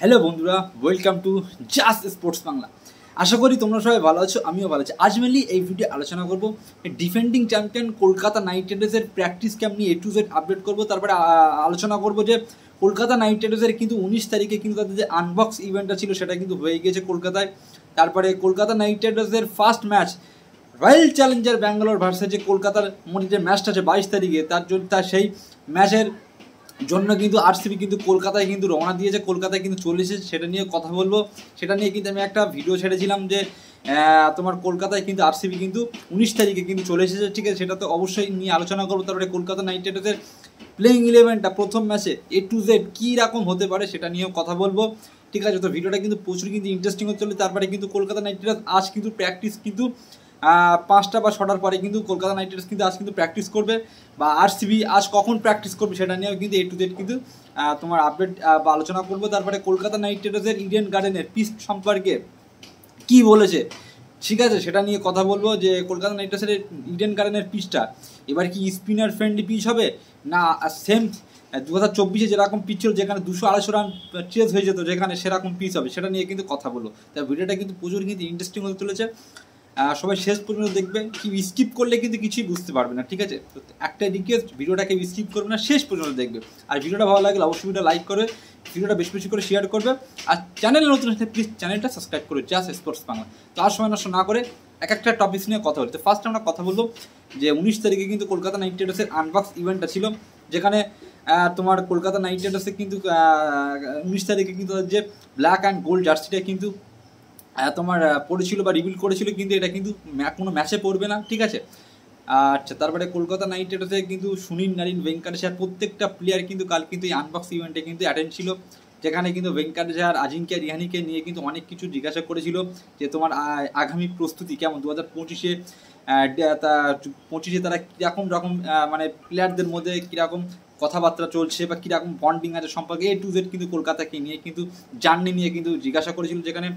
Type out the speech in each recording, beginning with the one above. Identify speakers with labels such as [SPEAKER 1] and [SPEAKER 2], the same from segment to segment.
[SPEAKER 1] Hello বন্ধুরা, welcome to Just Sports Bangla. আশা করি তোমরা সবাই ভালো আছো, আমিও ভালো আছি। আজ মেনলি এই ভিডিও আলোচনা করব ডিফেন্ডিং চ্যাম্পিয়ন কলকাতা নাইট রাইডার্সের প্র্যাকটিস ক্যাম্প নিয়ে A to Z আপডেট করব। তারপরে আলোচনা করব যে কলকাতা নাইট রাইডার্সের কিন্তু 19 তারিখে কিন্তু তাদের যে আনবক্স ইভেন্টটা ছিল সেটা কিন্তু হয়ে গিয়েছে কলকাতায়। তারপরে কলকাতা নাইট রাইডার্সের first match Royal Challenger Bangalore versus যে কলকাতার মধ্যে যে ম্যাচটা আছে 22 তারিখে, তার সেই ম্যাচের জন্য কিন্তু আরসিবি কিন্তু কলকাতায় কিন্তু রওনা দিয়েছে, কলকাতায় কিন্তু চলে এসেছে। সেটা নিয়ে কথা বলবো। সেটা নিয়ে কিন্তু আমি একটা ভিডিও ছেড়েছিলাম যে তোমার কলকাতায় কিন্তু আরসিবি কিন্তু 19 তারিখে কিন্তু চলে এসেছে, ঠিক আছে? সেটা তো অবশ্যই নিয়ে আলোচনা করবো। তারপরে কলকাতা নাইট রাইডার্সের প্লেইং ইলেভেনটা প্রথম ম্যাচে A to Z কী রকম হতে পারে সেটা নিয়েও কথা বলবো, ঠিক আছে? তো ভিডিওটা কিন্তু প্রচুর কিন্তু ইন্টারেস্টিং হতে চলে। তারপরে কিন্তু কলকাতা নাইট রাইডার্স আজ কিন্তু প্র্যাকটিস কিন্তু 5টা বা 6টার পরে কিন্তু কলকাতা নাইট রাইডার্স কিন্তু আজ কিন্তু প্র্যাকটিস করবে, বা আরসিবি আজ কখন প্র্যাকটিস করবে সেটা নিয়েও কিন্তু A to Z কিন্তু তোমার আপডেট বা আলোচনা করবো। তারপরে কলকাতা নাইট রাইডার্সের ইডেন গার্ডেনের পিচ সম্পর্কে কি বলেছে, ঠিক আছে? সেটা নিয়ে কথা বলবো যে কলকাতা নাইট রাইডার্সের ইডেন গার্ডেনের পিচটা এবার কি স্পিনার ফ্রেন্ডলি পিচ হবে, না সেম 2024 যেরকম পিচ ছিল যেখানে 200-250 রান চেজ হয়ে যেত, যেখানে সেরকম পিচ হবে, সেটা নিয়ে কিন্তু কথা বলবো। তাই ভিডিওটা কিন্তু প্রচুর কিন্তু ইন্টারেস্টিং হতে চলেছে। সবাই শেষ পর্যন্ত দেখবে, কি স্কিপ করলে কিন্তু কিছুই বুঝতে পারবে না, ঠিক আছে? তো একটা রিকোয়েস্ট, ভিডিওটাকে স্কিপ করবে না, শেষ পর্যন্ত দেখবে। আর ভিডিওটা ভালো লাগলে অবশ্যই ভিডিওটা লাইক করবে, ভিডিওটা বেশি বেশি করে শেয়ার করবে। আর চ্যানেলে নতুন হলে প্লিজ চ্যানেলটা সাবস্ক্রাইব করবে, জাস্ট স্পোর্টস বাংলা। তো আর সময় নষ্ট না করে একটা টপিক নিয়ে কথা বলি। তো ফার্স্ট আমরা কথা বলবো যে 19 তারিখে কিন্তু কলকাতা নাইট রাইডার্সের আনবক্স ইভেন্টটা ছিল, যেখানে তোমার কলকাতা নাইট রাইডার্সে কিন্তু 19 তারিখে কিন্তু যে ব্ল্যাক অ্যান্ড গোল্ড জার্সিটা কিন্তু তোমার পড়েছিল বা রিভিল করেছিল, কিন্তু এটা কিন্তু কোনো ম্যাচে পড়বে না, ঠিক আছে? আচ্ছা, তারপরে কলকাতা নাইট রাইডার্সে কিন্তু সুনীল নারিন, ভেঙ্কটেশ আর প্রত্যেকটা প্লেয়ার কিন্তু কাল কিন্তু এই আনবক্স ইভেন্টে কিন্তু অ্যাটেন্ড ছিল, যেখানে কিন্তু ভেঙ্কটেশ আর আজিঙ্ক্য রিহানিকে নিয়ে কিন্তু অনেক কিছু জিজ্ঞাসা করেছিল যে তোমার আগামী প্রস্তুতি কেমন, 2025-এ তারা কীরকম মানে প্লেয়ারদের মধ্যে কীরকম কথাবার্তা চলছে বা কীরকম বন্ডিং আছে সম্পর্কে A to Z কিন্তু কলকাতাকে নিয়ে কিন্তু জার্নি নিয়ে কিন্তু জিজ্ঞাসা করেছিল, যেখানে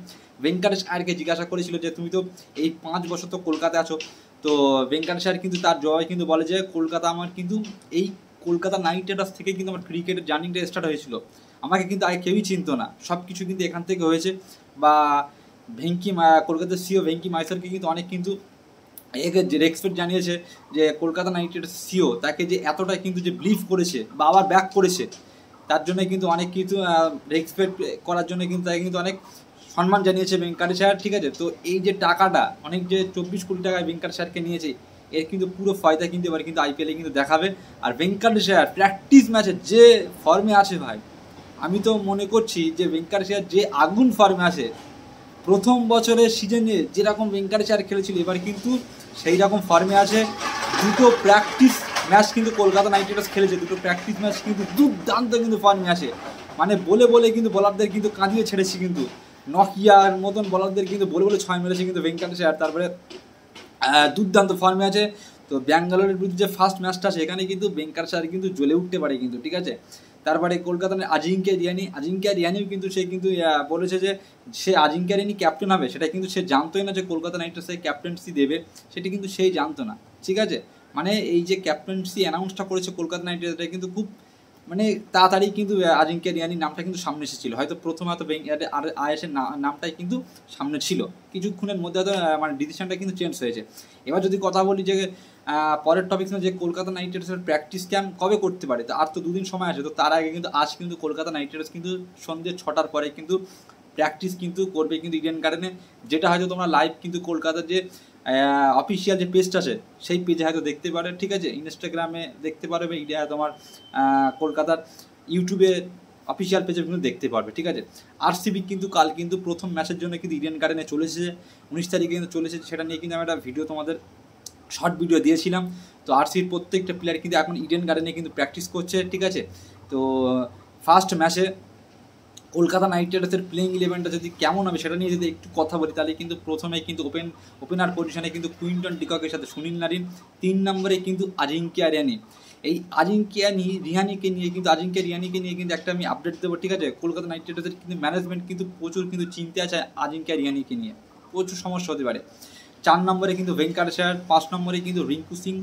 [SPEAKER 1] ভেঙ্কটেশ আয়ারকে জিজ্ঞাসা করেছিল যে তুমি তো এই 5 বছর তো কলকাতায় আছো। তো ভেঙ্কটেশ আয়ার কিন্তু তার জবাবে কিন্তু বলে যে কলকাতা আমার কিন্তু এই কলকাতা নাইট রাইডার্স থেকে কিন্তু আমার ক্রিকেটের জার্নিটা স্টার্ট হয়েছিল, আমাকে কিন্তু আগে কেউই চিনতো না, সব কিছু কিন্তু এখান থেকে হয়েছে। বা কলকাতার সিও ভেঙ্কি মাইসরকে কিন্তু অনেক কিন্তু একে যে রেসপেক্ট জানিয়েছে, যে কলকাতা নাইট রাইডার্স সিও তাকে যে এতটা কিন্তু যে বিলিভ করেছে বা আবার ব্যাক করেছে, তার জন্য কিন্তু অনেক কিছু রেসপেক্ট করার জন্য কিন্তু তাকে কিন্তু অনেক সম্মান জানিয়েছে ভেঙ্কটেশ আয়ার, ঠিক আছে? তো এই যে টাকাটা অনেক যে 24 কোটি টাকায় ভেঙ্কটেশ আয়ারকে নিয়েছে, এর কিন্তু পুরো ফায়দা কিন্তু এবার কিন্তু আইপিএলে কিন্তু দেখাবে। আর ভেঙ্কটেশ আয়ার প্র্যাকটিস ম্যাচে যে ফর্মে আছে ভাই, আমি তো মনে করছি যে ভেঙ্কটেশ আয়ার যে আগুন ফর্মে আছে, প্রথম বছরের সিজনে যেরকম ভেঙ্কটেশ আয়ার খেলেছিল এবার কিন্তু সেই রকম ফর্মে আছে। দুটো প্র্যাকটিস ম্যাচ কিন্তু কলকাতা নাইট রাইডার্স খেলেছে, দুটো প্র্যাকটিস ম্যাচ কিন্তু দুর্দান্ত কিন্তু ফর্মে আছে, মানে বলে বলে কিন্তু বলারদের কিন্তু কাঁদিয়ে ছেড়েছি, কিন্তু নকিয়ার মতন বলারদের কিন্তু বলে বলে 6 মেরেছে কিন্তু ভেঙ্কটেশ আয়ার। তারপরে দুর্দান্ত ফর্মে আছে। তো ব্যাঙ্গালোরের বিরুদ্ধে যে ফার্স্ট ম্যাচটা আছে এখানে কিন্তু ভেঙ্কটেশ আয়ার কিন্তু জ্বলে উঠতে পারে কিন্তু, ঠিক আছে? তারপরে কলকাতার আজিঙ্ক্য রিয়ানিও কিন্তু সে কিন্তু বলেছে যে সে আজিঙ্ক্য রিয়ানি ক্যাপ্টেন হবে, সেটা কিন্তু সে জানতোই না যে কলকাতা নাইট রাইডার্সে ক্যাপ্টেন্সি দেবে, সেটা কিন্তু সেই জানতো না, ঠিক আছে? মানে এই যে ক্যাপ্টেন্সি অ্যানাউন্সটা করেছে কলকাতা নাইট রাইডার্স, কিন্তু খুব মানে তাড়াতাড়ি কিন্তু আজিঙ্ক্য রিয়ানির নামটা কিন্তু সামনে এসেছিল, হয়তো প্রথমে হয়তো আয়েসের নামটাই কিন্তু সামনে ছিল, কিছুক্ষণের মধ্যে হয়তো মানে ডিসিশনটা কিন্তু চেঞ্জ হয়েছে। এবার যদি কথা বলি যে পরের টপিক যে কলকাতা নাইট রাইডার্সের প্র্যাকটিস ক্যাম্প কবে করতে পারে, তো আর তো 2 দিন সময় আছে। তো তার আগে কিন্তু আজ কিন্তু কলকাতা নাইট রাইডার্স কিন্তু সন্ধ্যে 6টার পরে কিন্তু প্র্যাকটিস কিন্তু করবে কিন্তু ইডেন গার্ডেনে, যেটা হয়তো তোমরা লাইভ কিন্তু কলকাতার যে অফিসিয়াল যে পেজটা আছে সেই পেজে হয়তো দেখতে পারে, ঠিক আছে? ইনস্টাগ্রামে দেখতে পারবে, তোমার কলকাতার ইউটিউবে অফিসিয়াল পেজে কিন্তু দেখতে পারবে, ঠিক আছে? আরসিবি কিন্তু কাল কিন্তু প্রথম ম্যাচের জন্য কিন্তু ইডেন গার্ডেনে চলে এসেছে, 19 তারিখে কিন্তু চলে এসেছে। সেটা নিয়ে কিন্তু আমি একটা ভিডিও তোমাদের শর্ট ভিডিও দিয়েছিলাম। তো আরসিবির প্রত্যেকটা প্লেয়ার কিন্তু এখন ইডেন গার্ডেনে কিন্তু প্র্যাকটিস করছে, ঠিক আছে? তো ফার্স্ট ম্যাচে কলকাতা নাইট রাইডার্সের প্লেইং ইলেভেনটা যদি কেমন হবে সেটা নিয়ে যদি একটু কথা বলি, তাহলে কিন্তু প্রথমে কিন্তু ওপেনার পজিশনে কিন্তু কুইন্টন ডিককের সাথে সুনীল নারিন, 3 নম্বরে কিন্তু আজিঙ্ক্য রিয়ানি। এই আজিঙ্ক্য রিয়ানিকে নিয়ে কিন্তু একটা আমি আপডেট দেবো, ঠিক আছে? কলকাতা নাইট রাইডার্সের কিন্তু ম্যানেজমেন্ট কিন্তু প্রচুর কিন্তু চিন্তা আছে আজিঙ্ক্য রিয়ানিকে নিয়ে, প্রচুর সমস্যা হতে পারে। 4 নম্বরে কিন্তু ভেঙ্কটেশ আয়ার, 5 নম্বরে কিন্তু রিঙ্কু সিং,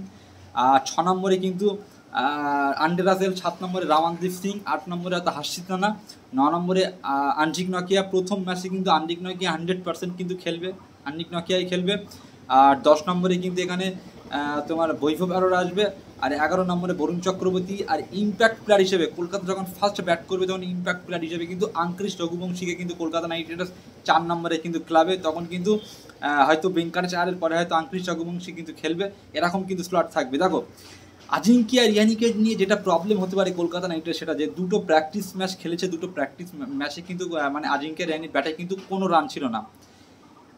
[SPEAKER 1] আর 6 নম্বরে কিন্তু আন্ডে রাসেল, 7 নম্বরে রামানদীপ সিং, 8 নম্বরে হয়তো হার্ষিত রানা, 9 নম্বরে আঞ্জিক নকিয়া। প্রথম ম্যাচে কিন্তু আঞ্জিক নকিয়া 100% কিন্তু খেলবে, আঞ্জিক নকিয়াই খেলবে। আর 10 নম্বরে কিন্তু এখানে তোমার বৈভব অরোরা আসবে, আর 11 নম্বরে বরুণ চক্রবর্তী। আর ইম্প্যাক্ট প্লেয়ার হিসেবে কলকাতা যখন ফার্স্ট ব্যাট করবে তখন ইম্প্যাক্ট প্লেয়ার হিসেবে কিন্তু আঙ্ক্রিশ রঘুবংশীকে কিন্তু কলকাতা নাইট রাইডার্স 4 নম্বরে কিন্তু ক্লাবে, তখন কিন্তু হয়তো ভেঙ্কটেশ আয়ারের পরে হয়তো আঙ্ক্রিশ রঘুবংশী কিন্তু খেলবে, এরকম কিন্তু স্লট থাকবে। দেখো আজিঙ্কিয়া রিয়ানিকে নিয়ে যেটা প্রবলেম হতে পারে কলকাতা নাইট রাইডার্স, সেটা যে দুটো প্র্যাকটিস ম্যাচ খেলেছে, দুটো প্র্যাকটিস ম্যাচে কিন্তু মানে আজিঙ্কিয়া রিয়ানির ব্যাটে কিন্তু কোনো রান ছিল না।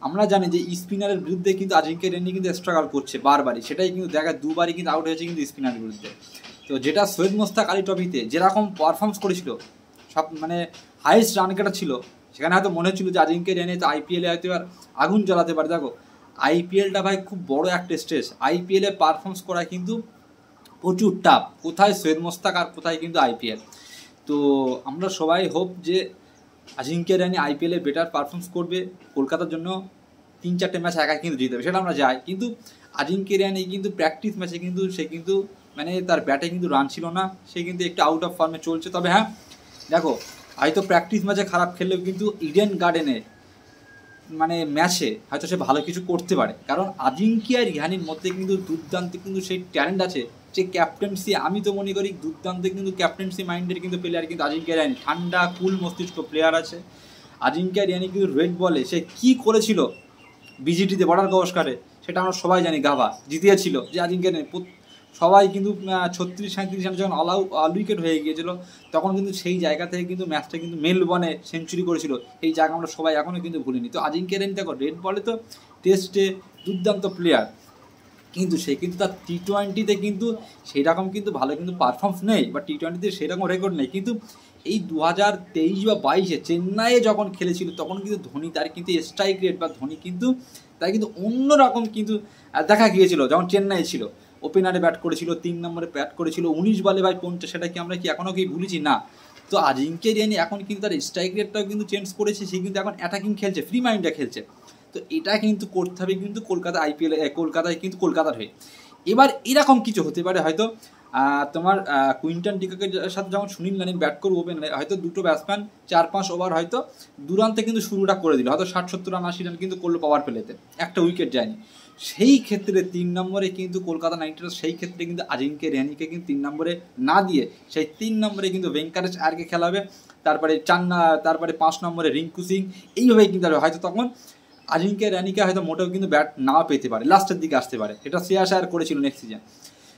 [SPEAKER 1] আমরা জানি যে স্পিনারের বিরুদ্ধে কিন্তু আজিঙ্কিয়া রিয়ানি কিন্তু স্ট্রাগল করছে বারবারই, সেটাই কিন্তু দেখা দুবারই কিন্তু আউট হয়েছে কিন্তু স্পিনারের বিরুদ্ধে। তো যেটা সৈয়দ মোস্তাক আলী ট্রফিতে যেরকম পারফর্মস করেছিল, সব মানে হাইয়েস্ট রান কেটা ছিল, সেখানে হয়তো মনে হচ্ছিল যে আজিঙ্কিয়া রিয়ানি তো আইপিএলে হয়তো এবার আগুন জ্বালাতে পারে। দেখো আইপিএলটা ভাই খুব বড় একটা স্টেজ, আইপিএলে পারফর্মস করা কিন্তু প্রচুর টাফ, কোথায় সৈয়দ মোস্তাক আর কোথায় কিন্তু আইপিএল। তো আমরা সবাই হোপ যে আজিঙ্কিয়া রিয়ানি আইপিএলে বেটার পারফর্মস করবে, কলকাতার জন্য 3-4টে ম্যাচ একা কিন্তু জিতবে, সেটা আমরা যাই। কিন্তু আজিঙ্কিয়া রিয়ানি কিন্তু প্র্যাকটিস ম্যাচে কিন্তু সে কিন্তু মানে তার ব্যাটে কিন্তু রান ছিল না, সে কিন্তু একটু আউট অফ ফর্মে চলছে। তবে হ্যাঁ দেখো হয়তো প্র্যাকটিস ম্যাচে খারাপ খেললেও কিন্তু ইডেন গার্ডেনে মানে ম্যাচে হয়তো সে ভালো কিছু করতে পারে, কারণ আজিঙ্কিয়া রিয়ানির মধ্যে কিন্তু দুর্দান্ত কিন্তু সেই ট্যালেন্ট আছে, যে ক্যাপ্টেন্সি, আমি তো মনে করি দুর্দান্ত কিন্তু ক্যাপ্টেন্সি মাইন্ডের কিন্তু প্লেয়ার কিন্তু আজিঙ্কিয়া রিয়ানি, ঠান্ডা কুল মস্তিষ্ক প্লেয়ার আছে আজিঙ্কিয়া রিয়ানি। কিন্তু রেড বলে সে কী করেছিল বিজিটিতে বর্ডার গাভাস্কারে, সেটা আমরা সবাই জানি, গাভা জিতিয়েছিল যে আজিঙ্কিয়া রিয়ানি। সবাই কিন্তু 36-37 রানে যখন অল উইকেট হয়ে গিয়েছিল, তখন কিন্তু সেই জায়গা থেকে কিন্তু ম্যাচটা কিন্তু মেলবর্নে সেঞ্চুরি করেছিল, এই জায়গা আমরা সবাই এখনও কিন্তু ভুলিনি। তো আজিঙ্কিয়া রিয়ানি দেখো রেড বলে তো টেস্টে দুর্দান্ত প্লেয়ার, কিন্তু সে কিন্তু তার টি-20তে কিন্তু সেরকম কিন্তু ভালো কিন্তু পারফর্মস নেই, বা টি-20তে সেরকম রেকর্ড নেই। কিন্তু এই 2023 বা 22-এ চেন্নাইয়ে যখন খেলেছিল তখন কিন্তু ধোনি তার কিন্তু স্ট্রাইক রেট বা ধোনি কিন্তু তার কিন্তু অন্যরকম কিন্তু দেখা গিয়েছিল। যখন চেন্নাই ছিল ওপেনারে ব্যাট করেছিল, 3 নম্বরে ব্যাট করেছিল, 19 বলে ভাই 50, সেটা কি আমরা কি এখনও কি ভুলেছি না? তো আজিঙ্কিয়া রিয়ানি এখন কিন্তু তার স্ট্রাইক রেটটাও কিন্তু চেঞ্জ করেছে, সে কিন্তু এখন অ্যাটাকিং খেলছে, ফ্রি মাইন্ডে খেলছে। তো এটা কিন্তু করতে হবে কিন্তু কলকাতা আইপিএলে, কলকাতায় কিন্তু কলকাতার হয়ে। এবার এরকম কিছু হতে পারে হয়তো তোমার কুইন্টন ডিককের সাথে যখন সুনীল নারিন ব্যাট করবে ওপেনারে, হয়তো দুটো ব্যাটসম্যান 4-5 ওভার হয়তো দুরান্তে কিন্তু শুরুটা করে দিল, হয়তো 60-70 রান 80 রান কিন্তু করলো পাওয়ার প্লেতে, একটা উইকেট যায়নি। সেই ক্ষেত্রে 3 নম্বরে কিন্তু কলকাতা নাইট রাইডার্স সেই ক্ষেত্রে কিন্তু আজিঙ্কিয়া রিয়ানিকে কিন্তু 3 নম্বরে না দিয়ে সেই 3 নম্বরে কিন্তু ভেঙ্কটেশ আয়ারকে খেলাবে, তারপরে 5 নম্বরে রিঙ্কু সিং, এইভাবেই কিন্তু হয়তো তখন আজিঙ্কিয়া রিয়ানিকে হয়তো মোটেও কিন্তু ব্যাট না পেতে পারে, লাস্টের দিকে আসতে পারে, এটা শ্রেয়াস আয়ার করেছিল নেক্সট সিজন।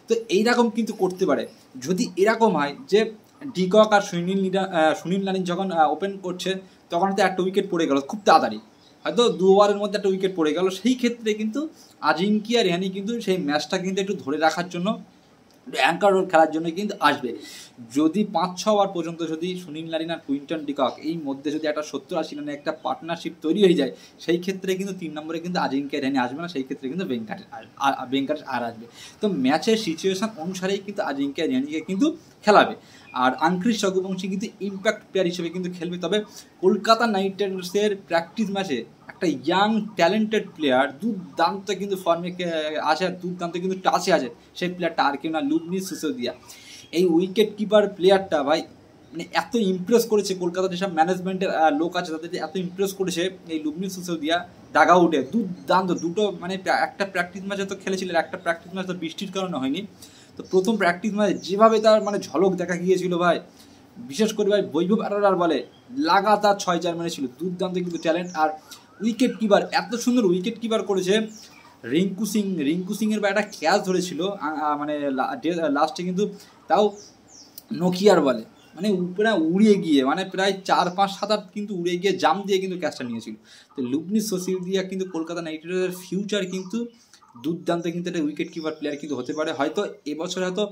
[SPEAKER 1] তো এইরকম কিন্তু করতে পারে যদি এরকম হয় যে ডিকক আর সুনীল নারিন যখন ওপেন করছে তখন হয়তো একটা উইকেট পড়ে গেল খুব তাড়াতাড়ি, হয়তো 2 ওভারের মধ্যে একটা উইকেট পড়ে গেল, সেই ক্ষেত্রে কিন্তু আজিঙ্কিয়া রিয়ানি কিন্তু সেই ম্যাচটা কিন্তু একটু ধরে রাখার জন্য অ্যাঙ্কার রোল খেলার জন্য কিন্তু আসবে। যদি 5-6 ওভার পর্যন্ত যদি সুনীল নারিন আর কুইন্টন ডিকক এই মধ্যে যদি একটা 70-80 রানের একটা পার্টনারশিপ তৈরি হয়ে যায়, সেই ক্ষেত্রে কিন্তু 3 নম্বরে কিন্তু আজিঙ্কিয়া রিয়ানি আসবে না, সেই ক্ষেত্রে কিন্তু ভেঙ্কটেশ আর আসবে। তো ম্যাচের সিচুয়েশন অনুসারেই কিন্তু আজিঙ্কিয়া রিয়ানিকে কিন্তু খেলাবে, আর আঙ্ক্রিশ রঘুবংশী কিন্তু ইম্প্যাক্ট প্লেয়ার হিসেবে কিন্তু খেলবে। তবে কলকাতা নাইট রাইডার্সের প্র্যাকটিস ম্যাচে একটা ইয়াং ট্যালেন্টেড প্লেয়ার দুর্দান্ত কিন্তু ফর্মে আছে, আর দুর্দান্ত কিন্তু টাচে আছে, সেই প্লেয়ারটা আর কেউ না, লুবনি সিসোদিয়া। এই উইকেট কিপার প্লেয়ারটা ভাই মানে এত ইমপ্রেস করেছে কলকাতার যেসব ম্যানেজমেন্টের লোক আছে তাদের এত ইমপ্রেস করেছে এই লুবনি সিসোদিয়া ডাগ আউটে দুর্দান্ত দুটো মানে একটা প্র্যাকটিস ম্যাচে তো খেলেছিলেন, একটা প্র্যাকটিস ম্যাচ তো বৃষ্টির কারণে হয়নি, তো প্রথম প্র্যাকটিস ম্যাচে যেভাবে তার মানে ঝলক দেখা গিয়েছিল ভাই, বিশেষ করে ভাই বৈভব অরোরার বলে লাগাতার 6-4 মেরেছিল, দুর্দান্ত কিন্তু ট্যালেন্ট। আর উইকেট কিপার এত সুন্দর উইকেট কিপার করেছে রিঙ্কু সিংয়ের বা একটা ক্যাচ ধরেছিল মানে লাস্টে কিন্তু, তাও নোকিয়ার বলে মানে উপরে উড়িয়ে গিয়ে মানে প্রায় 4-5-7 কিন্তু উড়ে গিয়ে জাম দিয়ে কিন্তু ক্যাচটা নিয়েছিল। তো লুবনি সিসোদিয়া কিন্তু কলকাতা নাইট রাইডার্সের ফিউচার কিন্তু দুর্দান্ত কিন্তু একটা উইকেট কিপার প্লেয়ার কিন্তু হতে পারে। হয়তো এবছর হয়তো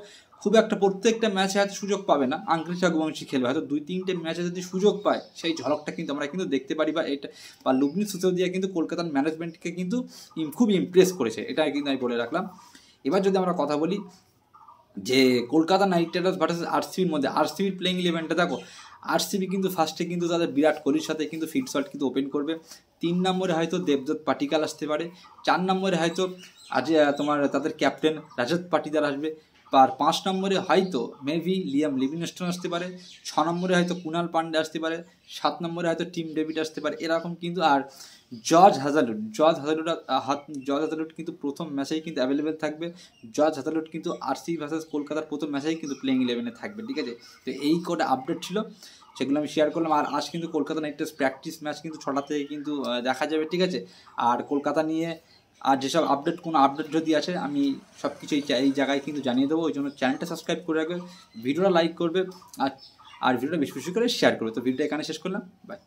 [SPEAKER 1] খুব একটা প্রত্যেকটা ম্যাচে হয়তো সুযোগ পাবে না, আঙ্ক্রিশ রঘুবংশী খেলবে, হয়তো 2-3টে ম্যাচে যদি সুযোগ পায় সেই ঝলকটা কিন্তু আমরা কিন্তু দেখতে পারি, বা এটা বা লুবনি সিসোদিয়া কিন্তু কলকাতার ম্যানেজমেন্টকে কিন্তু খুব ইমপ্রেস করেছে, এটা কিন্তু আমি বলে রাখলাম। এবার যদি আমরা কথা বলি যে কলকাতা নাইট রাইডার্স ভার্সেস আরসিবির মধ্যে, আরসিবির প্লেইং ইলেভেনটা দেখো, আরসিবি কিন্তু ফার্স্টে কিন্তু তাদের বিরাট কোহলির সাথে কিন্তু ফিট শট কিন্তু ওপেন করবে, 3 নম্বরে হয়তো দেবদত্ত পাটিকাল আসতে পারে, 4 নম্বরে হয়তো আজ তোমার তাদের ক্যাপ্টেন রাজত পাটিদার আসবে, আর 5 নম্বরে হয়তো মেবি লিয়াম লিভিংস্টোন আসতে পারে, 6 নম্বরে হয়তো কুনাল পান্ডে আসতে পারে, 7 নম্বরে হয়তো টিম ডেভিড আসতে পারে, এরকম কিন্তু। আর জর্জ হাজারুড কিন্তু প্রথম ম্যাচেই কিন্তু অ্যাভেলেবেল থাকবে। জর্জ হাজারুড কিন্তু আরসিবি ভার্সেস কলকাতার প্রথম ম্যাচেই কিন্তু প্লেইং 11-এ থাকবে, ঠিক আছে। তো এই কটা আপডেট ছিল, সেগুলো আমি শেয়ার করলাম। আর আজ কিন্তু Kolkata night Riders practice match কিন্তু 6টা থেকে কিন্তু দেখা যাবে, ঠিক আছে। আর কলকাতা নিয়ে আর যেসব কোনো আপডেট যদি আছে আমি সব কিছু এই জায়গায় কিন্তু জানিয়ে দেবো। ওই জন্য চ্যানেলটা সাবস্ক্রাইব করে রাখবে, ভিডিওটা লাইক করবে, আর ভিডিওটা বেশি বেশি করে শেয়ার করবে। তো ভিডিওটা এখানে শেষ করলাম, বাই।